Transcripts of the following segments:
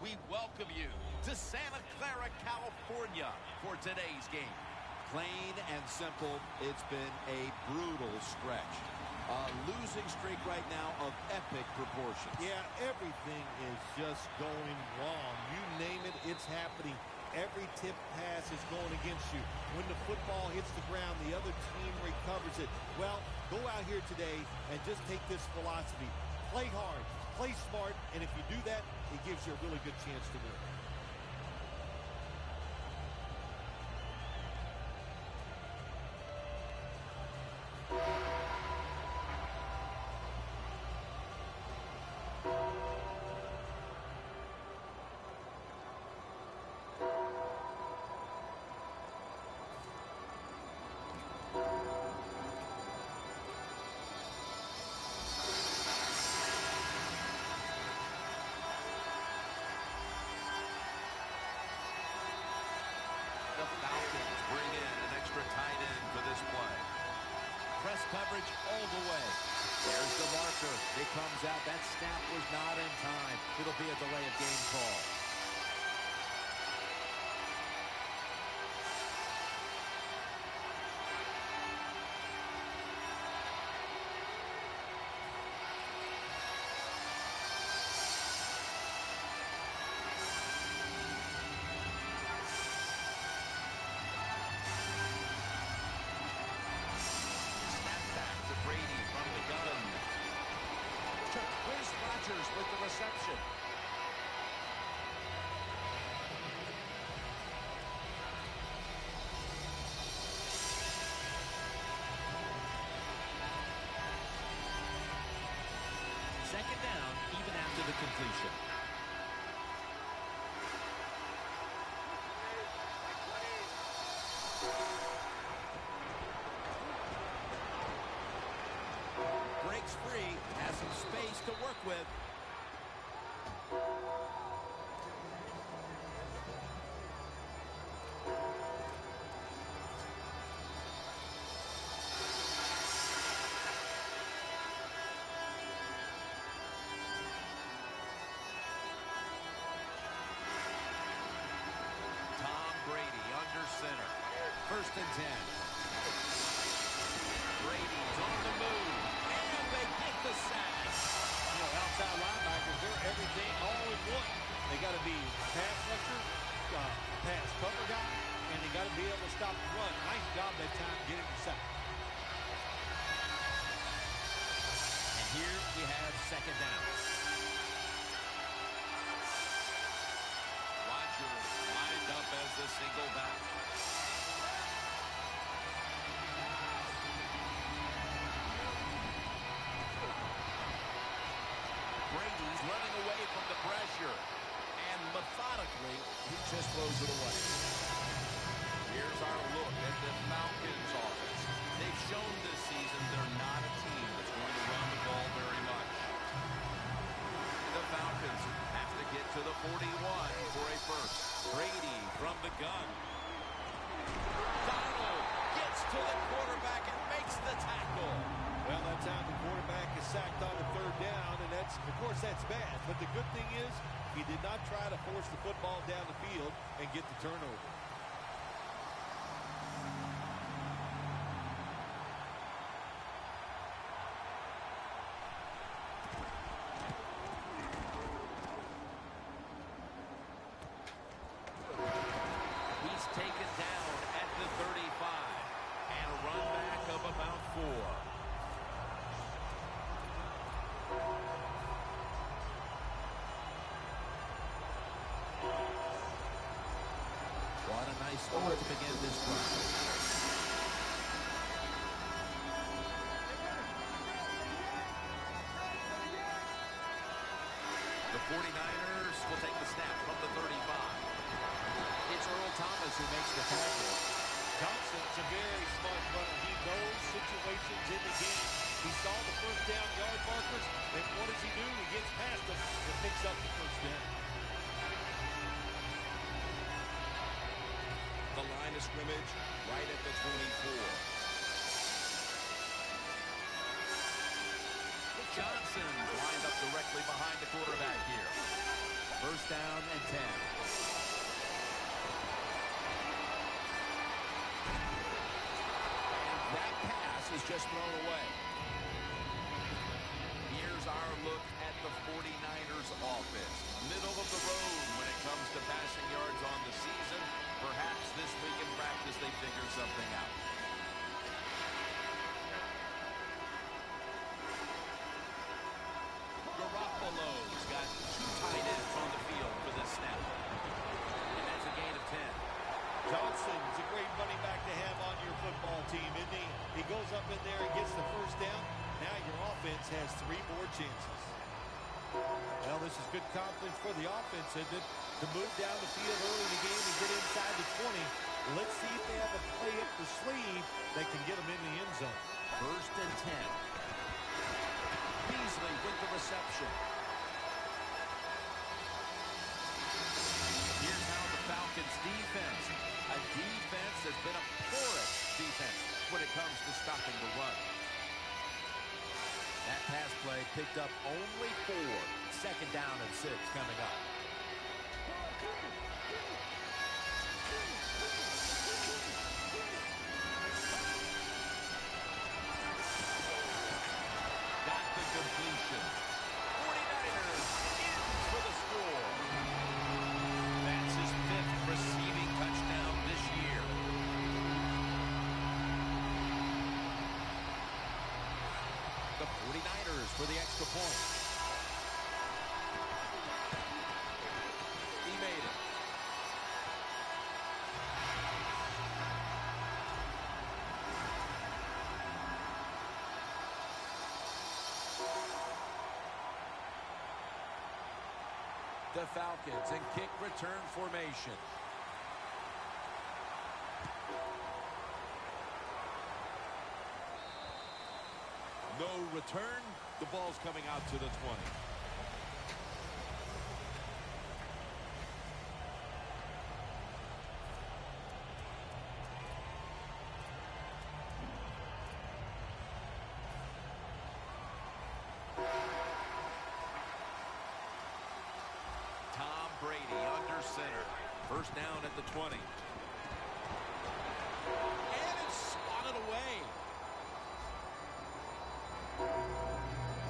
we welcome you to Santa Clara, California for today's game. Plain and simple, it's been a brutal stretch. A losing streak right now of epic proportions. Yeah, everything is just going wrong. You name it, it's happening. Every tip pass is going against you. When the football hits the ground, the other team recovers it. Well, go out here today and just take this philosophy. Play hard, play smart, and if you do that, it gives you a really good chance to win. The Falcons bring in an extra tight end for this play. Press coverage all the way. There's the marker. It comes out. That snap was not in time. It'll be a delay of game call. With the reception. Second down, even after the completion. Breaks free, has some space to work with. Center. 1st and 10. Brady's on the move, and they get the sack. You know, outside linebackers, they're everything all in one. They got to be pass rusher, pass cover guy, and they got to be able to stop the run. Nice job that time getting the sack. And here we have second down. Rodgers lined up as the single back. Brady's running away from the pressure. And methodically, he just throws it away. Here's our look at the Falcons offense. They've shown this season they're not a team that's going to run the ball very much. The Falcons have to get to the 41 for a first. Brady from the gun. Donald gets to the quarterback and makes the tackle. Well, that time the quarterback is sacked on the 3rd down, and that's, of course, that's bad. But the good thing is he did not try to force the football down the field and get the turnover. He's taken down at the 35 and a run back of about 4. What a nice start to begin this drive. The 49ers will take the snap from the 35. It's Earl Thomas who makes the tackle. Johnson's a very smart runner. He knows situations in the game. He saw the 1st down yard markers, and what does he do? He gets past them and picks up the 1st down. The line of scrimmage right at the 24. Johnson lined up directly behind the quarterback here. 1st First down and 10. And that pass is just thrown away. Here's our look at the 49ers offense. Middle of the road when it comes to passing yards on the season. Perhaps this week in practice they figure something out. Garoppolo's got two tight ends on the field for this snap. And that's a gain of 10. Johnson's a great running back to have on your football team, isn't he? He goes up in there and gets the first down. Now your offense has 3 more chances. Well, this is good confidence for the offense, isn't it? To move down the field early in the game and get inside the 20. Let's see if they have a play up the sleeve that can get them in the end zone. First and 10. Beasley with the reception. Here's how the Falcons defense, a defense that's been a porous defense when it comes to stopping the run. That pass play picked up only 4. Second down and 6 coming up. Got the completion. 49ers in for the score. That's his 5th receiving touchdown this year. The 49ers for the extra point. He made it. The Falcons in kick return formation. No return. The ball's coming out to the 20. Tom Brady under center. First down at the 20. And it's swatted away.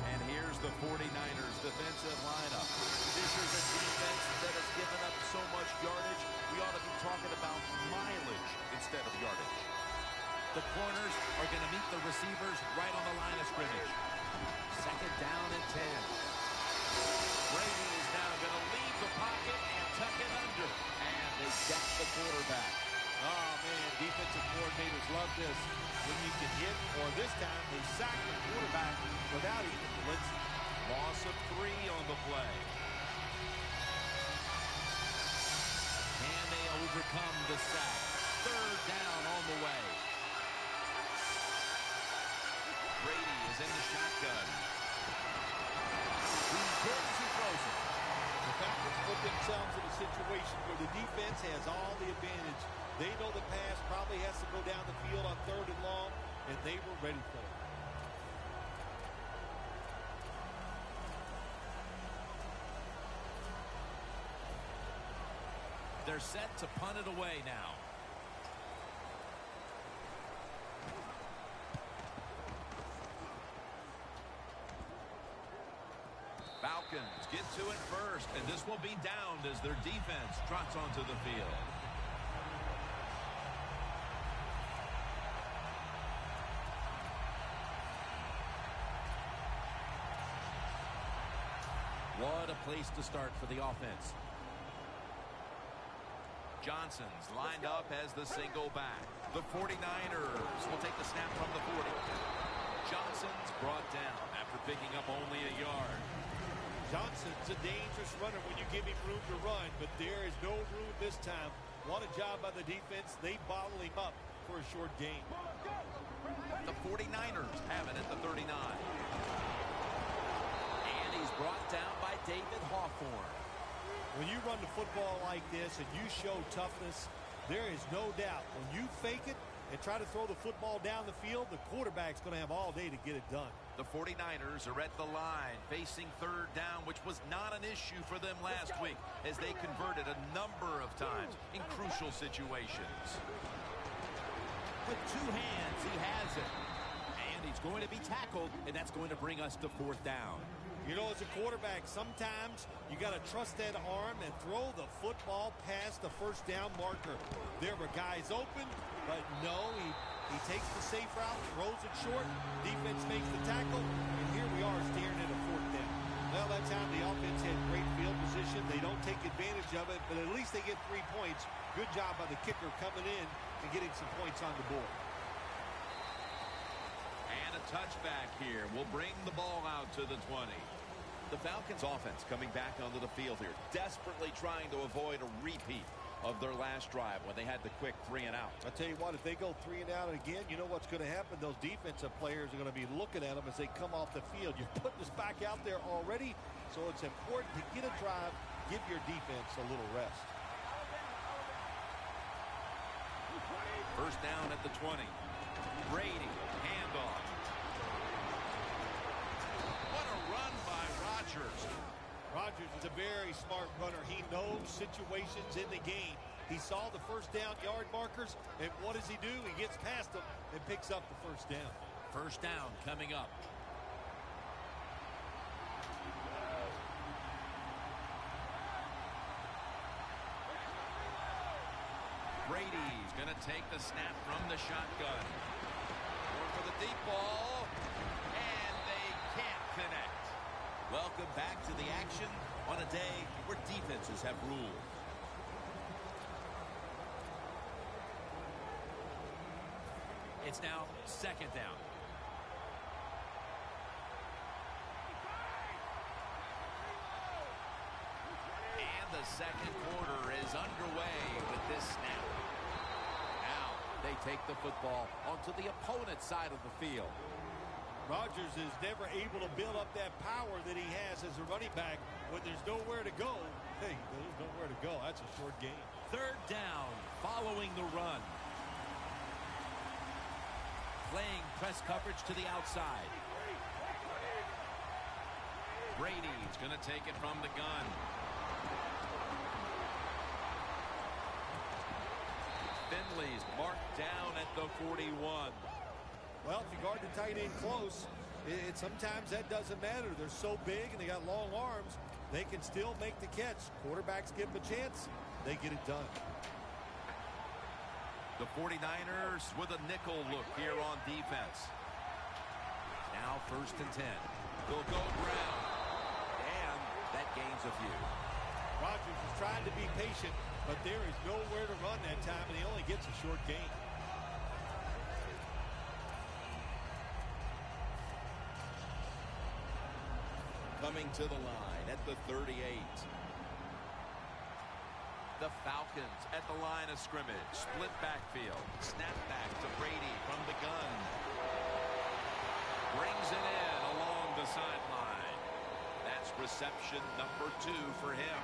And here's the 49ers defensive lineup. This is a defense that has given up so much yardage, we ought to be talking about mileage instead of yardage. The corners are going to meet the receivers right on the line of scrimmage. Second down and 10. Brady is now going to leave the pocket and tuck it under. And they sack the quarterback. Oh, man, defensive coordinators love this. When you can hit, or this time they sack the quarterback without even blitzing. Loss of 3 on the play. Can they overcome the sack? Third down on the way. Brady is in the shotgun. He hits, he throws it. The Falcons put themselves in a situation where the defense has all the advantage. They know the pass probably has to go down the field on 3rd and long, and they were ready for it. They're set to punt it away now. Falcons get to it first, and this will be downed as their defense trots onto the field. What a place to start for the offense. Johnson's lined up as the single back. The 49ers will take the snap from the 40. Johnson's brought down after picking up only a yard. Johnson's a dangerous runner when you give him room to run, but there is no room this time. What a job by the defense. They bottle him up for a short gain. The 49ers have it at the 39. And he's brought down by David Hawthorne. When you run the football like this and you show toughness, there is no doubt when you fake it, and try to throw the football down the field, the quarterback's going to have all day to get it done. The 49ers are at the line facing third down, which was not an issue for them last week as they converted a number of times in crucial situations. With two hands, he has it. And he's going to be tackled, and that's going to bring us to fourth down. You know, as a quarterback, sometimes you got to trust that arm and throw the football past the first down marker. There were guys open, but no, he takes the safe route, throws it short, defense makes the tackle, and here we are staring at a fourth down. Well, that time the offense had great field position. They don't take advantage of it, but at least they get 3 points. Good job by the kicker coming in and getting some points on the board. And a touchback here will bring the ball out to the 20. The Falcons offense coming back onto the field here, desperately trying to avoid a repeat of their last drive when they had the quick 3 and out. I'll tell you what, if they go 3 and out again, you know what's going to happen. Those defensive players are going to be looking at them as they come off the field. You're putting us back out there already, so it's important to get a drive, give your defense a little rest. First down at the 20. Brady, handoff. What a run by Rodgers. Rodgers is a very smart runner. He knows situations in the game. He saw the first down yard markers, and what does he do? He gets past them and picks up the first down. First down coming up. Brady's going to take the snap from the shotgun. Going for the deep ball, and they can't connect. Welcome back to the action on a day where defenses have ruled. It's now second down. And the second quarter is underway with this snap. Now they take the football onto the opponent's side of the field. Rodgers is never able to build up that power that he has as a running back when there's nowhere to go. Hey, there's nowhere to go. That's a short game. Third down following the run. Playing press coverage to the outside. Brady's going to take it from the gun. Finley's marked down at the 41. Well, if you guard the tight end close, sometimes that doesn't matter. They're so big and they got long arms, they can still make the catch. Quarterbacks give them a chance, they get it done. The 49ers with a nickel look here on defense. Now first and 10. They'll go ground. And that gains a few. Rodgers is trying to be patient, but there is nowhere to run that time, and he only gets a short gain. Coming to the line at the 38. The Falcons at the line of scrimmage. Split backfield. Snap back to Brady from the gun. Brings it in along the sideline. That's reception number 2 for him.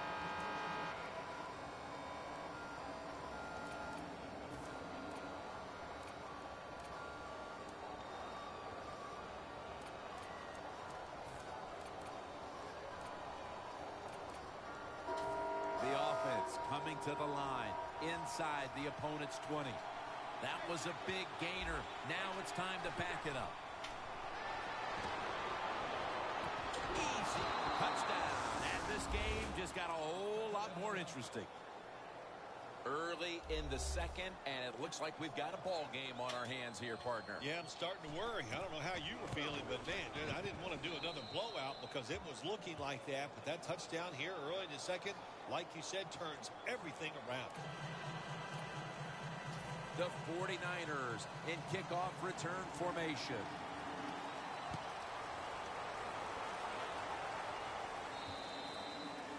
Coming to the line inside the opponent's 20. That was a big gainer. Now it's time to back it up. Easy touchdown. And this game just got a whole lot more interesting. Early in the second, and it looks like we've got a ball game on our hands here, partner. Yeah, I'm starting to worry. I don't know how you were feeling, but man, dude, I didn't want to do another blowout because it was looking like that. But that touchdown here early in the second, like you said, turns everything around. The 49ers in kickoff return formation.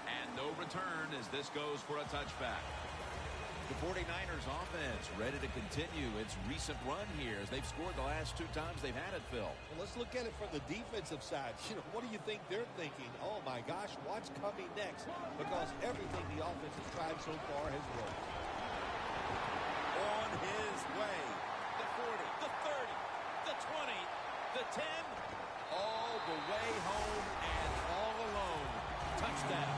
And no return as this goes for a touchback. The 49ers offense ready to continue its recent run here as they've scored the last 2 times they've had it, Phil. Well, let's look at it from the defensive side. You know, what do you think they're thinking? Oh, my gosh, what's coming next? Because everything the offense has tried so far has worked. On his way. the 20, the 10, all the way home and all alone. Touchdown.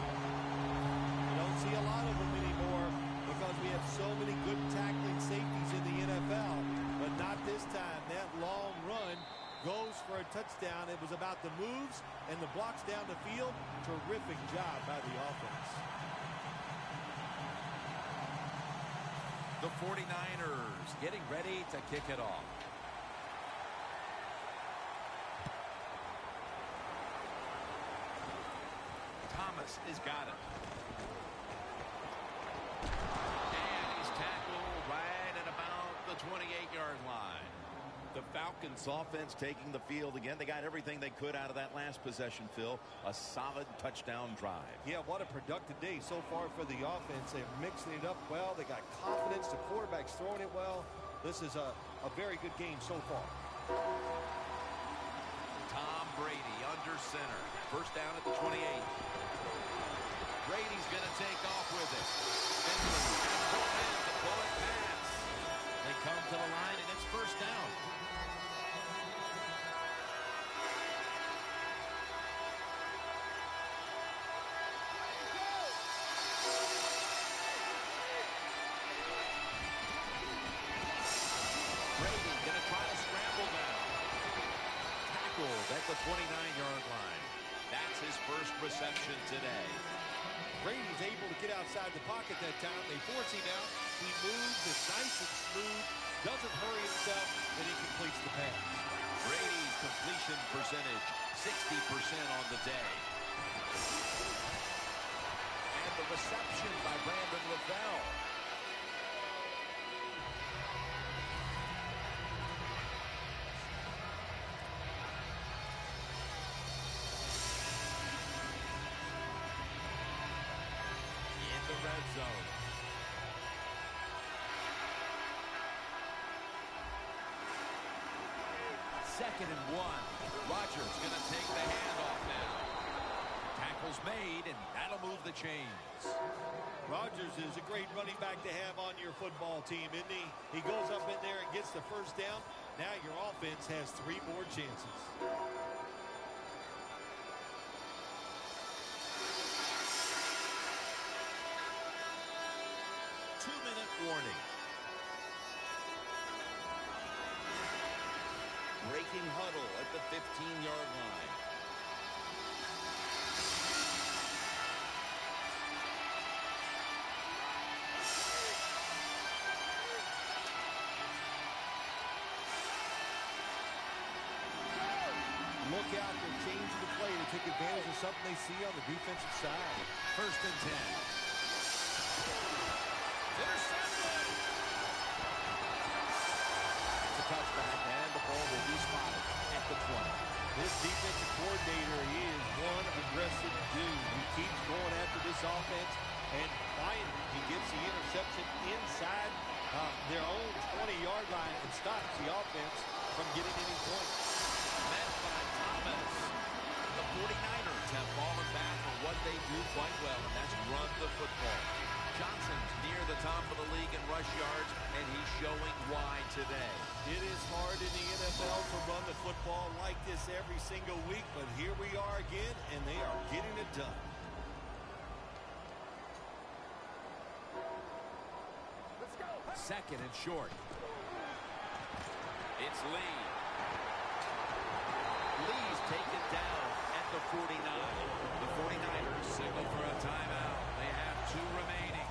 You don't see a lot of them anymore because we have so many good tackling safeties in the NFL, but not this time. That long run goes for a touchdown. It was about the moves and the blocks down the field. Terrific job by the offense. The 49ers getting ready to kick it off. Thomas has got it. And he's tackled right at about the 28-yard line. The Falcons offense taking the field again. They got everything they could out of that last possession, Phil. A solid touchdown drive. Yeah, what a productive day so far for the offense. They're mixing it up well. They got confidence. The quarterback's throwing it well. This is a very good game so far. Tom Brady under center. First down at the 28. Brady's going to take off with it. Finley has pulled in the bullet pass. They come to the line, and it's first down. Brady going to try to scramble now. Tackled at the 29-yard line. That's his first reception today. Brady's able to get outside the pocket that time. They force him out. He moves. It's nice and smooth. Doesn't hurry himself, and he completes the pass. Brady's completion percentage, 60% on the day. And the reception by Brandon LaFell. Red zone. Second and 1. Rodgers going to take the handoff now. Tackle's made, and that'll move the chains. Rodgers is a great running back to have on your football team, isn't he? He goes up in there and gets the first down. Now your offense has 3 more chances. Warning. Breaking huddle at the 15-yard line. Look out, they're changing the play to take advantage of something they see on the defensive side. First and 10. Touchback, and the ball will be spotted at the 20. This defensive coordinator is one aggressive dude. He keeps going after this offense, and finally he gets the interception inside their own 20-yard line and stops the offense from getting any points. Met by Thomas. The 49ers have fallen back on what they do quite well, and that's run the football. Johnson's near the top of the league in rush yards, and he's showing why today. It is hard in the NFL to run the football like this every single week, but here we are again, and they are getting it done. Let's go. Second and short. It's Lee. Lee's taken down at the 49. The 49ers signal for a timeout. They have 2 remaining.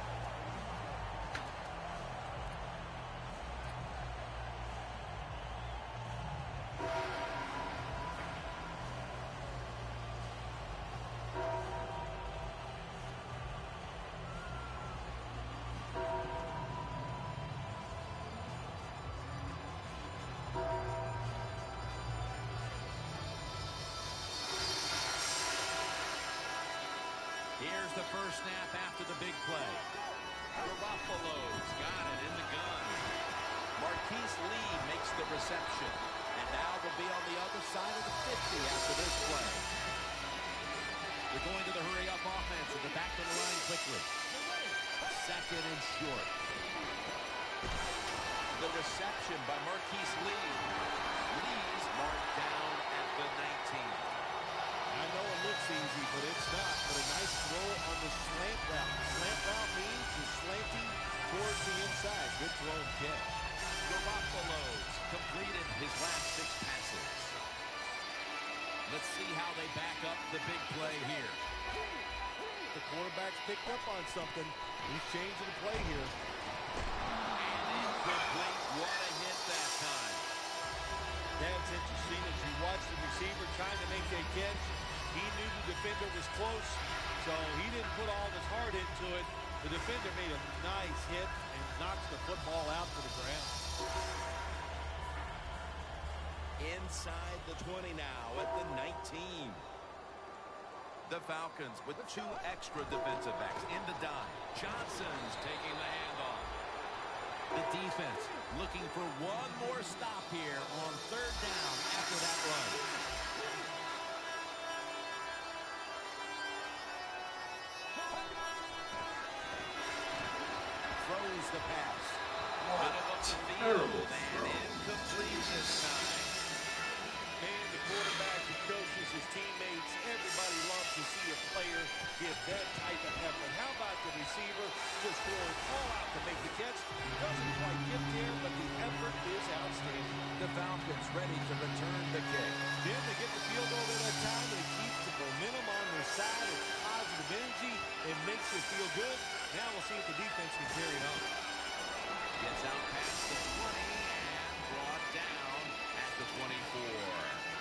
Here's the first snap after the big play. Garoppolo's got it in the gun. Marquise Lee makes the reception. And now they'll be on the other side of the 50 after this play. They're going to the hurry-up offense, and they're back to the line quickly. Second and short. The reception by Marquise Lee. Lee marked down at the 19. I know it looks easy, but it's not. But a nice throw on the slant route. Slant route means you're slanting towards the inside. Good throw and catch. Garoppolo's completed his last 6 passes. Let's see how they back up the big play here. The quarterback's picked up on something. He's changing the play here. And incomplete. What a hit that time. That's interesting. As you watch the receiver trying to make that catch, he knew the defender was close, so he didn't put all his heart into it. The defender made a nice hit and knocks the football out to the ground. Inside the 20 now at the 19. The Falcons with 2 extra defensive backs in the dime. Johnson's taking the handoff. The defense looking for one more stop here on 3rd down after that run. Throws the pass. Middle of the field and incomplete this time. Man, the quarterback, the coaches, his teammates, everybody loves to see a player give that type of effort. How about the receiver just going all out to make the catch? Doesn't quite get there, but the effort is outstanding. The Falcons ready to return the kick. Then they get the field goal at that time, and it keeps the momentum on their side. It's positive energy. It makes you feel good. Now we'll see if the defense can carry it on. Gets out past the 20 and brought down at the 24.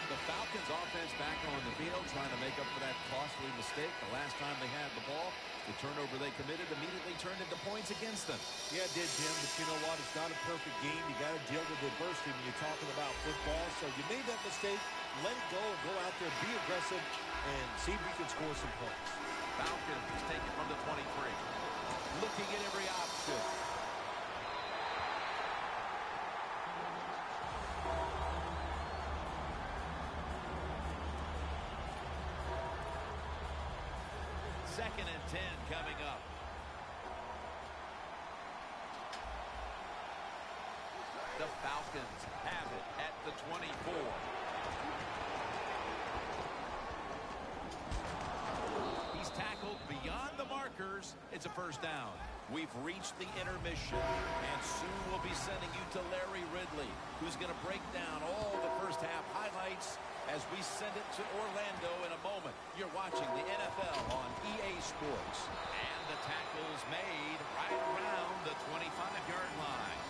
The Falcons offense back on the field trying to make up for that costly mistake. The last time they had the ball, the turnover they committed immediately turned into points against them. Yeah, it did, Jim, but you know what? It's not a perfect game. You got to deal with adversity when you're talking about football. So you made that mistake, let it go, and go out there, be aggressive, and see if you can score some points. Falcons take it from the 23. Looking at every option. Second and 10 coming up. The Falcons have it at the 24. He's tackled beyond the markers. It's a first down. We've reached the intermission, and soon we'll be sending you to Larry Ridley, who's going to break down all the first half highlights as we send it to Orlando in a moment. You're watching the NFL on EA Sports. And the tackle's made right around the 25-yard line.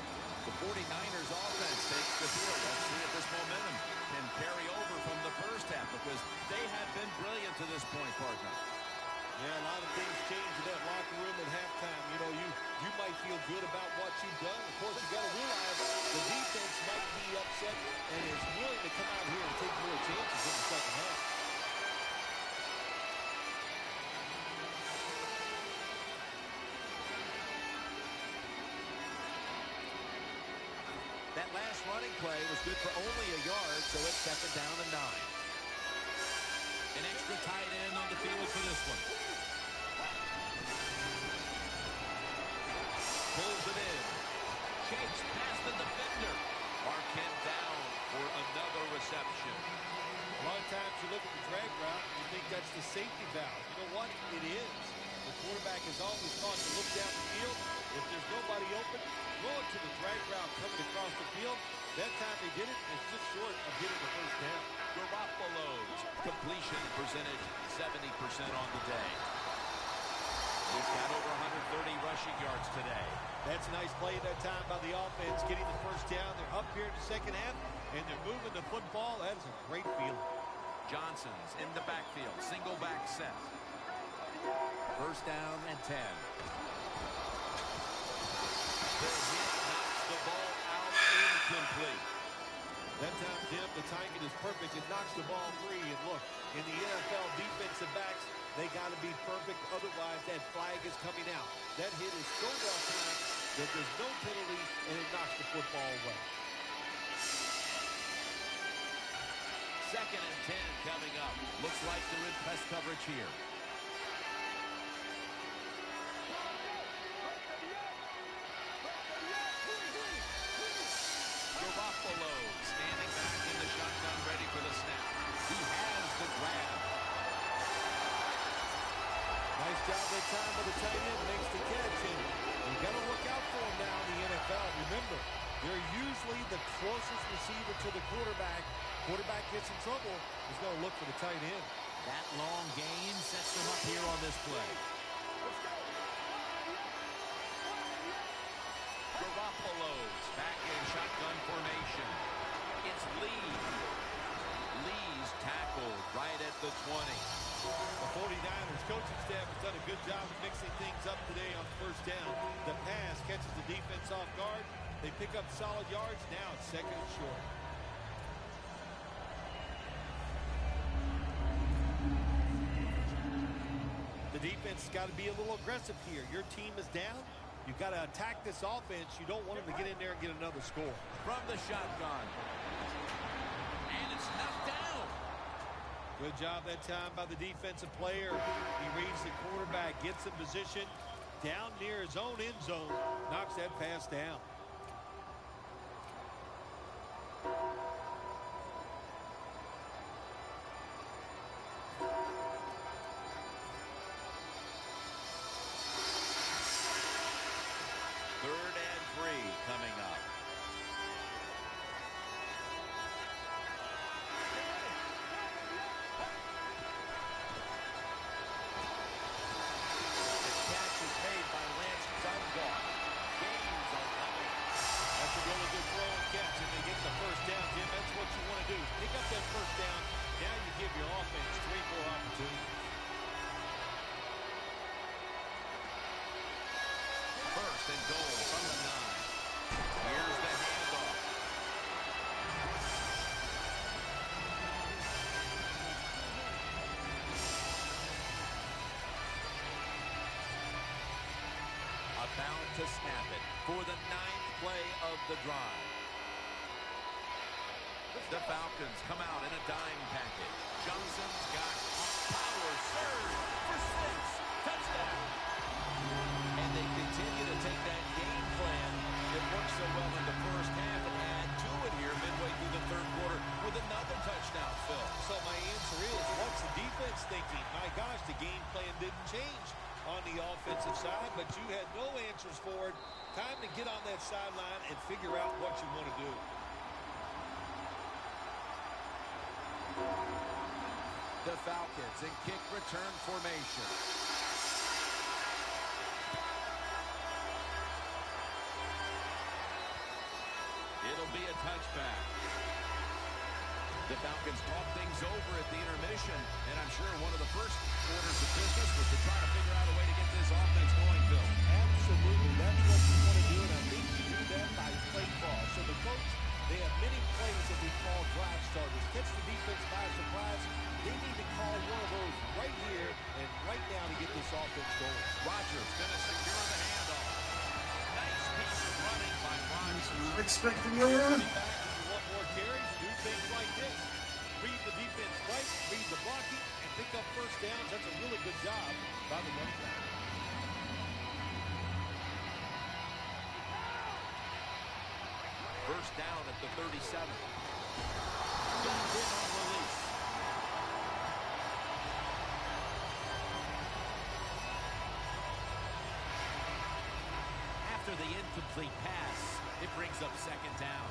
The 49ers offense takes the field. Let's see if this momentum can carry over from the first half, because they have been brilliant to this point, partner. Yeah, a lot of things change in that locker room at halftime. You know, you might feel good about what you've done. Of course, you got to realize the defense might be upset and is willing to come out here and take more chances in the second half. That last running play was good for only a yard, so it's 2nd down and 9. An extra tight end on the field for this one. Pulls it in. Shakes past the defender. Marquette down for another reception. A lot of times you look at the drag route and you think that's the safety valve. You know what? It is. The quarterback is always taught to look down the field. If there's nobody open, throw it to the drag route coming across the field. That time they did it, and it's just short of getting the first down. Garoppolo's completion percentage 70% on the day. He's got over 130 rushing yards today. That's a nice play that time by the offense, getting the first down. They're up here in the second half, and they're moving the football. That is a great feeling. Johnson's in the backfield. Single back set. First down and 10. The hit knocks the ball out incomplete. That time, Jim, the timing is perfect. It knocks the ball free. And look, in the NFL, defensive backs, they got to be perfect. Otherwise, that flag is coming out. That hit is so well timed that there's no penalty, and it knocks the football away. Second and 10 coming up. Looks like they're in press coverage here. Garoppolo standing back in the shotgun to the quarterback. Quarterback gets in trouble, he's going to look for the tight end. That long gain sets them up here on this play. Garoppolo's back in shotgun formation. It's Lee. Lee's tackled right at the 20. The 49ers coaching staff has done a good job of mixing things up today on first down. The pass catches the defense off guard. They pick up solid yards. Now it's second and short. The defense has got to be a little aggressive here. Your team is down. You've got to attack this offense. You don't want them to get in there and get another score. From the shotgun. And it's knocked down. Good job that time by the defensive player. He reads the quarterback, gets in position down near his own end zone, knocks that pass down. Third and 3 coming up. That's a really good throw and catch, and they get the first down, Jim. That's what you want to do. Pick up that first down. Now you give your offense 3 more opportunities. First and goal from the 9. Here's the handoff. About to snap it for the 9th play of the drive. The Falcons come out in a dime package. Johnson's got power surge for 6. Touchdown. And they continue to take that game plan that worked so well in the first half and add to it here midway through the third quarter with another touchdown, Phil. So my answer is, what's the defense thinking? My gosh, the game plan didn't change on the offensive side, but you had no answers for it. Time to get on that sideline and figure out what you want to do. The Falcons in kick return formation. It'll be a touchback. The Falcons talk things over at the intermission, and I'm sure one of the first orders of business was to try to figure out a way to get this offense going, Bill. Absolutely. That's what you want to do, and I think you do that by play call. So the coach, they have many plays that we call drive starters. Catch the defense by surprise. They need to call one of those right here and right now to get this offense going. Rodgers going to secure the handoff. Nice piece of running by Rodgers. Expecting you in. Back if you want more carries, do things like this. Read the defense right, read the blocking, and pick up first downs. That's a really good job by the running back. First down at the 37. Gunned in on release. After the incomplete pass, it brings up second down.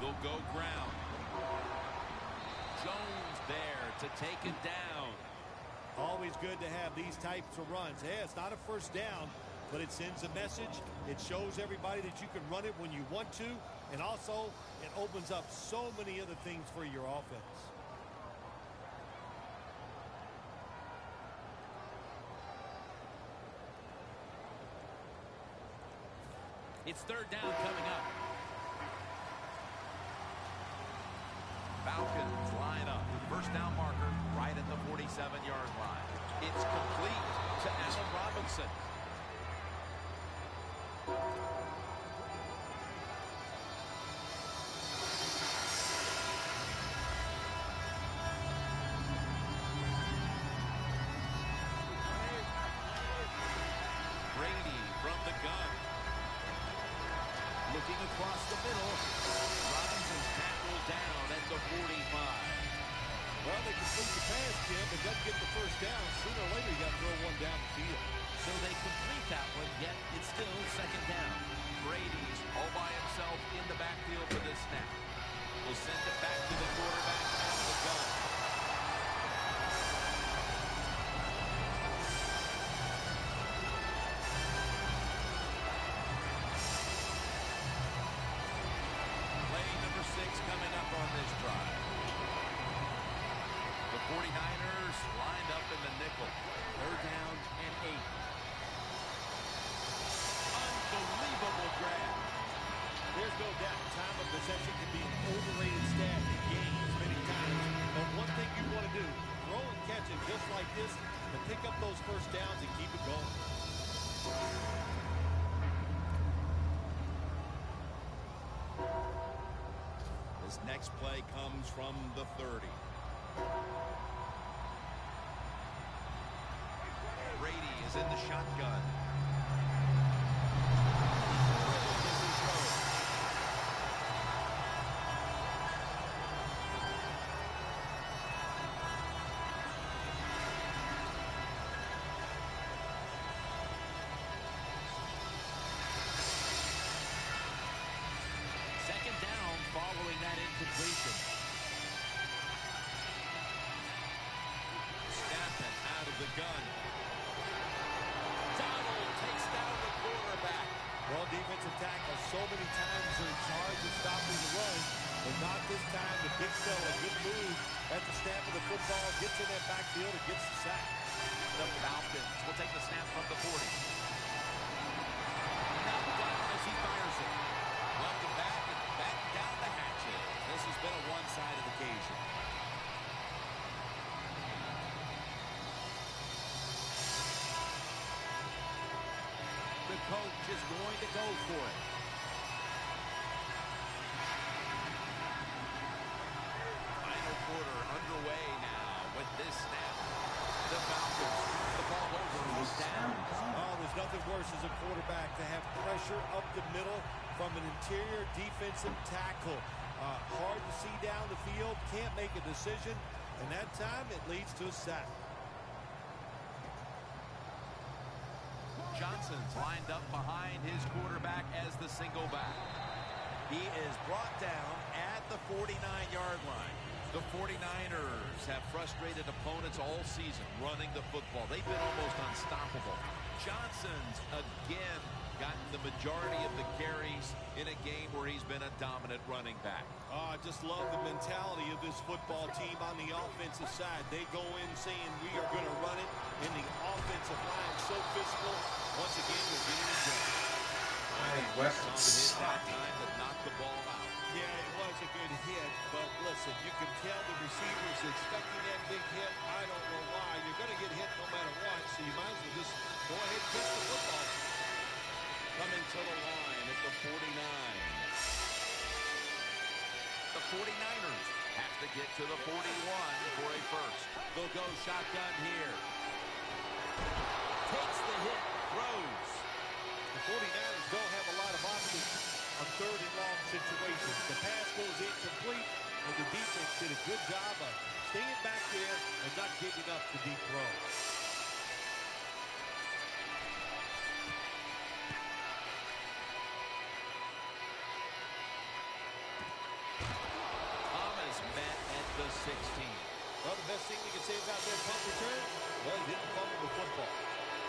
They'll go ground. Jones there to take it down. Always good to have these types of runs. Hey, it's not a first down, but it sends a message. It shows everybody that you can run it when you want to, and also it opens up so many other things for your offense. It's third down coming up. Falcons line up. First down marker right at the 47-yard line. It's complete to Allen Robinson. Brady from the gun. Looking across the middle. Robinson's tackled down at the 45. Well, they complete the pass, Jim, but doesn't get the first down. Sooner or later, you got to throw one down the field. So they complete that one, yet it's still second down. Brady's all by himself in the backfield for this snap. Will send it back to the quarterback out of the gun. Play number 6 coming up on this drive. The 49ers lined up in the nickel. 3rd down and 8. Unbelievable grab. There's no doubt time of possession can be an overrated stat in games many times. But one thing you want to do, throw and catch it just like this, and pick up those first downs and keep it going. This next play comes from the 30. Brady is in the shotgun. Second down following that incompletion. Snapping out of the gun. Donald takes down the quarterback. Well, defensive tackle so many times are in charge of stopping the run, but not this time. The big fella, good move at the snap of the football, gets in that backfield and gets the sack. The Falcons will take the snap from the 40. Knocked down as he fires it. Welcome back and back down the hatches. This has been a one-sided occasion. The coach is going to go for it. Final quarter underway now with this snap. The Falcons turn the ball over with downs. Oh, there's nothing worse as a quarterback to have pressure up the middle from an interior defensive tackle. Hard to see down the field, can't make a decision, and that time it leads to a sack. Johnson's lined up behind his quarterback as the single back. He is brought down at the 49-yard line. The 49ers have frustrated opponents all season running the football. They've been almost unstoppable. Johnson's again gotten the majority of the carries in a game where he's been a dominant running back. Oh, I just love the mentality of this football team on the offensive side. They go in saying we are going to run it, and the offensive line so physical. Once again, we're getting it done. Hit that time that knocked the ball out. Yeah, it was a good hit, but listen, you can tell the receivers expecting that big hit. I don't know why. You're going to get hit no matter what, so you might as well just go ahead and catch the football. Coming to the line at the 49. The 49ers have to get to the 41 for a first. They'll go shotgun here. Takes the hit, throws. The 49ers don't have a lot of options on 3rd and long situations. The pass goes incomplete, and the defense did a good job of staying back there and not giving up the deep throw. Thomas met at the 16. Well, the best thing we can say about their punt return, well, he didn't fumble the football.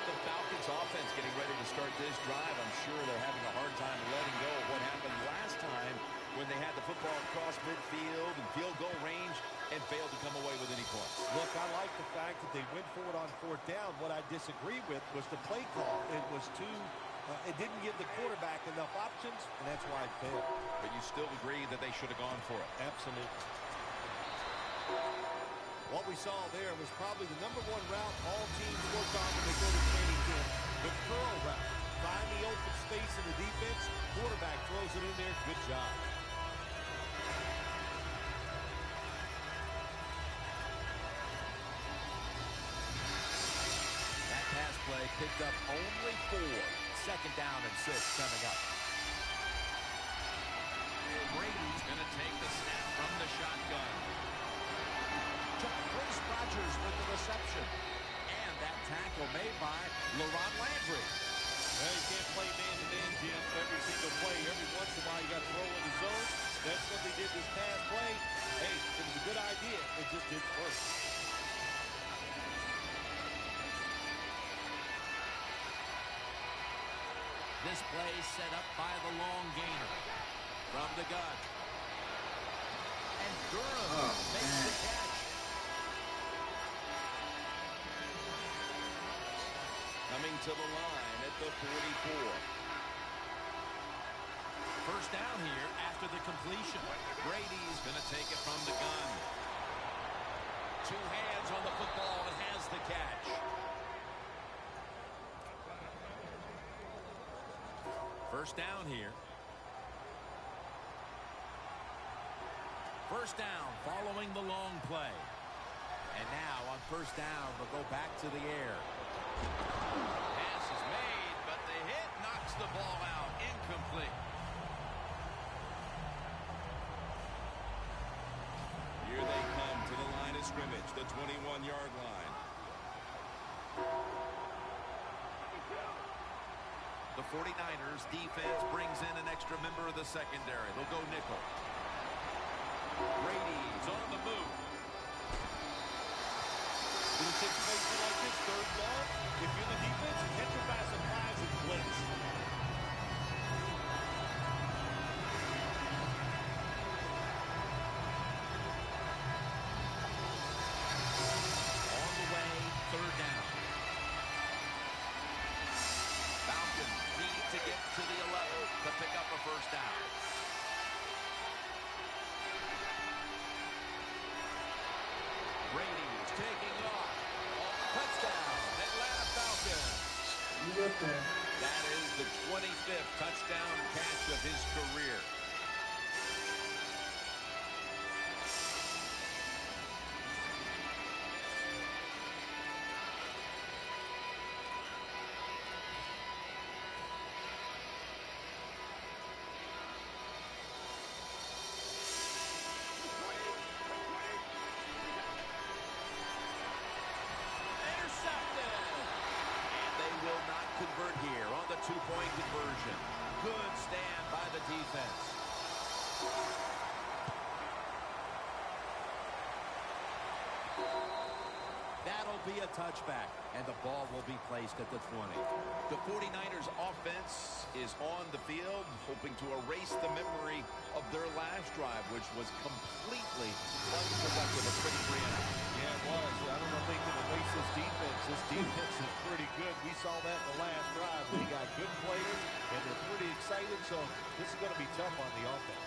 The Falcons offense getting ready to start this drive. I'm sure they're having a hard time letting go of what happened last time when they had the football across midfield and field goal range and failed to come away with any points. Look, I like the fact that they went for it on 4th down. What I disagree with was the play call. It was too, it didn't give the quarterback enough options, and that's why it failed. But you still agree that they should have gone for it. Absolutely. What we saw there was probably the #1 route all teams work on when they go to training camp. The curl route. Find the open space in the defense. Quarterback throws it in there. Good job. That pass play picked up only 4. 2nd down and 6 coming up. Brady's going to take the snap from the shotgun. To tackle made by LaRon Landry. Well, you can't play man-to-man, Jim, every single play. Every once in a while, you got to throw in the zone. That's what they did this past play. Hey, it was a good idea. It just didn't work. This play set up by the long gainer from the gun. And Durham makes the catch. Coming to the line at the 44. First down here after the completion. Brady's going to take it from the gun. Two hands on the football and has the catch. First down here. First down following the long play. And now on first down, they'll go back to the air. Pass is made, but the hit knocks the ball out. Incomplete. Here they come to the line of scrimmage, the 21-yard line. The 49ers defense brings in an extra member of the secondary. They'll go nickel. Brady's on the move. In a situation like this, third down, if you're the defense, you catch them by surprise and blitz. On the way, third down. Falcons need to get to the 11 to pick up a first down. Brady's taking off. Touchdown, Atlanta Falcons. That is the 25th touchdown catch of his career. Convert here on the two-point conversion. Good stand by the defense. That'll be a touchback, and the ball will be placed at the 20. The 49ers offense is on the field, hoping to erase the memory of their last drive, which was completely unproductive. A quick 3-and-out. Yeah, it was. I don't know if they can erase this defense. This defense is pretty good. We saw that in the last drive. They got good players, and they're pretty excited, so this is going to be tough on the offense.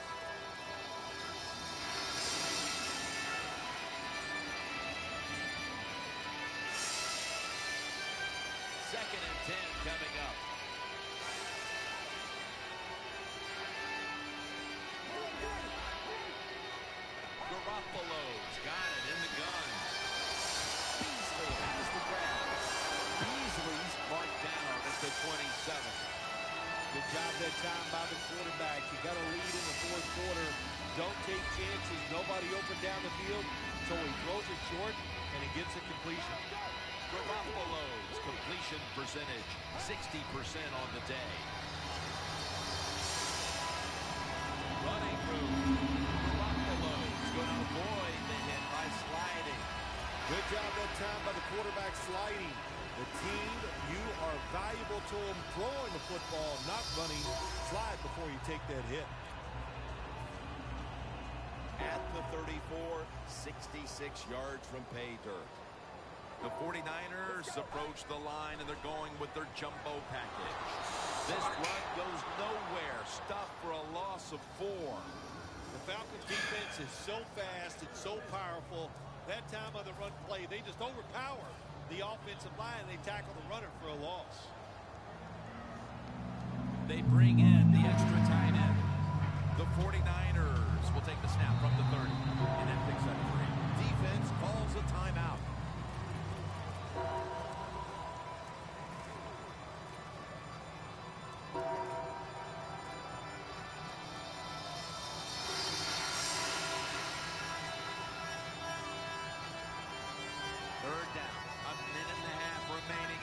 Second and 10 coming up. Garoppolo's got it in the gun. Beasley has the grab. Beasley's marked down at the 27. Good job that time by the quarterback. You got a lead in the fourth quarter. Don't take chances. Nobody open down the field, so he throws it short, and he gets a completion. Garoppolo's completion percentage, 60% on the day. Running room. Garoppolo's going to avoid the hit by sliding. Good job that time by the quarterback sliding. The team, you are valuable to them throwing the football, not running. Slide before you take that hit. At the 34, 66 yards from pay dirt. The 49ers approach the line, and they're going with their jumbo package. This run goes nowhere. Stuffed for a loss of 4. The Falcons defense is so fast and so powerful. That time on the run play, they just overpower the offensive line. They tackle the runner for a loss. They bring in the extra tight end. The 49ers will take the snap from the 30. And that picks up 3. Defense calls a timeout. Third down. A minute and a half remaining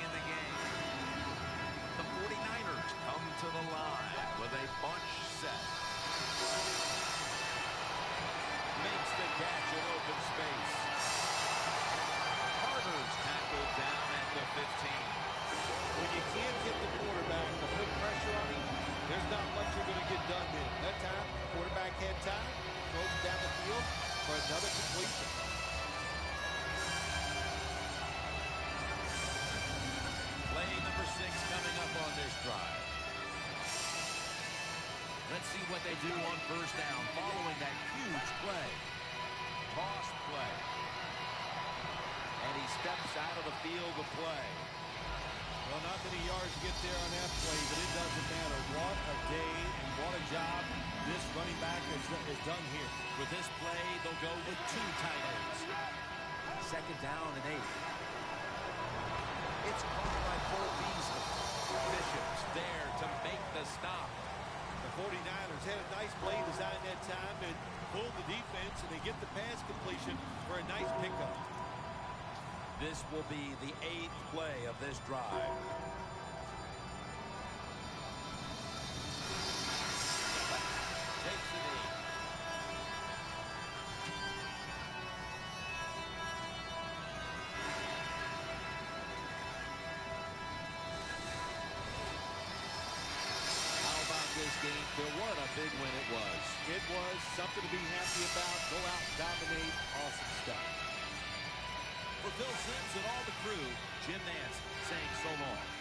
to do on first down following that huge play? Toss play. And he steps out of the field to play. Well, not many yards to get there on that play, but it doesn't matter. What a day and what a job this running back has done here. For this play, they'll go with 2 tight ends. Second down and 8. It's caught by Cole Beasley. Bishop's there to make the stop. The 49ers had a nice play design that time and pulled the defense, and they get the pass completion for a nice pickup. This will be the 8th play of this drive. Takes the knee. How about this game, Phil? What a big win it was. It was something to be happy about. Go out and dominate. Awesome stuff. For Phil Simms and all the crew, Jim Nance saying so long.